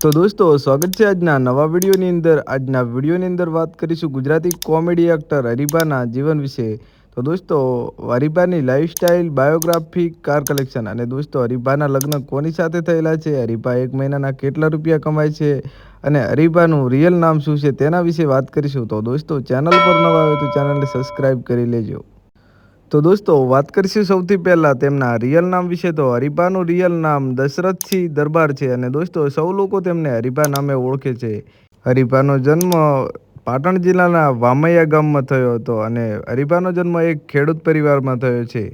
તો દોસ્તો સ્વાગત છે આજના નવા વિડીયોની અંદર. આજના વિડીયોની અંદર વાત કરીશું ગુજરાતી કોમેડી એક્ટર હરીબાના જીવન વિશે. તો દોસ્તો હરીબાની લાઈફસ્ટાઈલ, બાયોગ્રાફી, કાર કલેક્શન અને દોસ્તો હરીબાના લગ્ન કોની સાથે થયેલા છે, હરીબા એક મહિનાના કેટલા રૂપિયા કમાય છે અને હરીબાનું રિયલ નામ શું છે તેના વિશે વાત કરીશું. તો દોસ્તો ચેનલ પર નવા આવે તો ચેનલને સબસ્ક્રાઈબ કરી લેજો. તો દોસ્તો વાત કરીશું સૌથી પહેલાં તેમના રિયલ નામ વિશે. તો હરીબાનું રિયલ નામ દશરથસિંહ દરબાર છે અને દોસ્તો સૌ લોકો તેમને હરીબા નામે ઓળખે છે. હરીબાનો જન્મ પાટણ જિલ્લાના વામૈયા ગામમાં થયો હતો અને હરીબાનો જન્મ એક ખેડૂત પરિવારમાં થયો છે.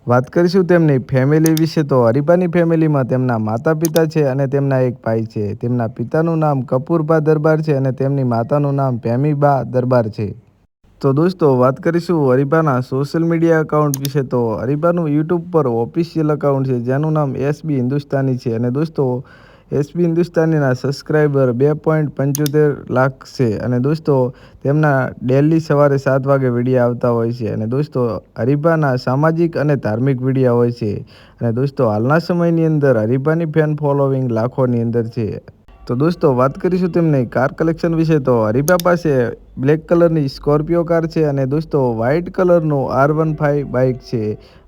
વાત કરીશું તેમની ફેમિલી વિશે. તો હરીબાની ફેમિલીમાં તેમના માતા પિતા છે અને તેમના એક ભાઈ છે. તેમના પિતાનું નામ કપૂરબા દરબાર છે અને તેમની માતાનું નામ ભેમીબા દરબાર છે. તો દોસ્તો વાત કરીશું હરીબાના સોશિયલ મીડિયા એકાઉન્ટ વિશે. તો હરીબાનું યુટ્યુબ પર ઓફિશિયલ એકાઉન્ટ છે જેનું નામ એસબી હિન્દુસ્તાની છે અને દોસ્તો એસબી હિન્દુસ્તાનીના સબસ્ક્રાઈબર 2.75 લાખ છે અને દોસ્તો તેમના ડેલી સવારે 7 વાગે વિડીયો આવતા હોય છે અને દોસ્તો હરીબાના સામાજિક અને ધાર્મિક વિડીયો હોય છે અને દોસ્તો હાલના સમયની અંદર હરીબાની ફેન ફોલોવિંગ લાખોની અંદર છે. તો દોસ્તો વાત કરીશું તેમની કાર કલેક્શન વિશે. તો હરીબા પાસે બ્લેક કલરની સ્કોર્પિયો કાર છે અને દોસ્તો વ્હાઇટ કલરનું R15 બાઇક છે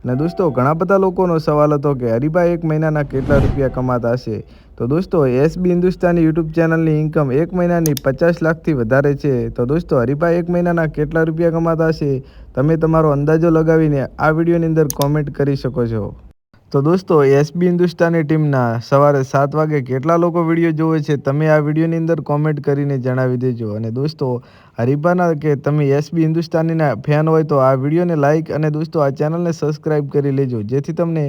અને દોસ્તો ઘણા બધા લોકોનો સવાલ હતો કે હરીબા એક મહિનાના કેટલા રૂપિયા કમાતા હશે. તો દોસ્તો એસબી હિન્દુસ્તાની યુટ્યુબ ચેનલની ઇન્કમ એક મહિનાની 50 લાખથી વધારે છે. તો દોસ્તો હરીબા એક મહિનાના કેટલા રૂપિયા કમાતા હશે તમે તમારો અંદાજો લગાવીને આ વિડીયોની અંદર કોમેન્ટ કરી શકો છો. તો દોસ્તો એસબી હિન્દુસ્તાની ટીમના સવારે 7 વાગે કેટલા લોકો વિડીયો જોવે છે તમે આ વિડીયોની અંદર કોમેન્ટ કરીને જણાવી દેજો. અને દોસ્તો હરીબાના કે તમે એસબી હિન્દુસ્તાનીના ફેન હોય તો આ વિડીયોને લાઇક અને દોસ્તો આ ચેનલને સબસ્ક્રાઈબ કરી લેજો જેથી તમને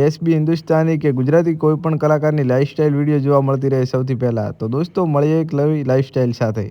એસબી હિન્દુસ્તાની કે ગુજરાતી કોઈ પણ કલાકારની લાઈફસ્ટાઈલ વિડીયો જોવા મળતી રહે સૌથી પહેલાં. તો દોસ્તો મળીએ એક નવી લાઈફસ્ટાઈલ સાથે.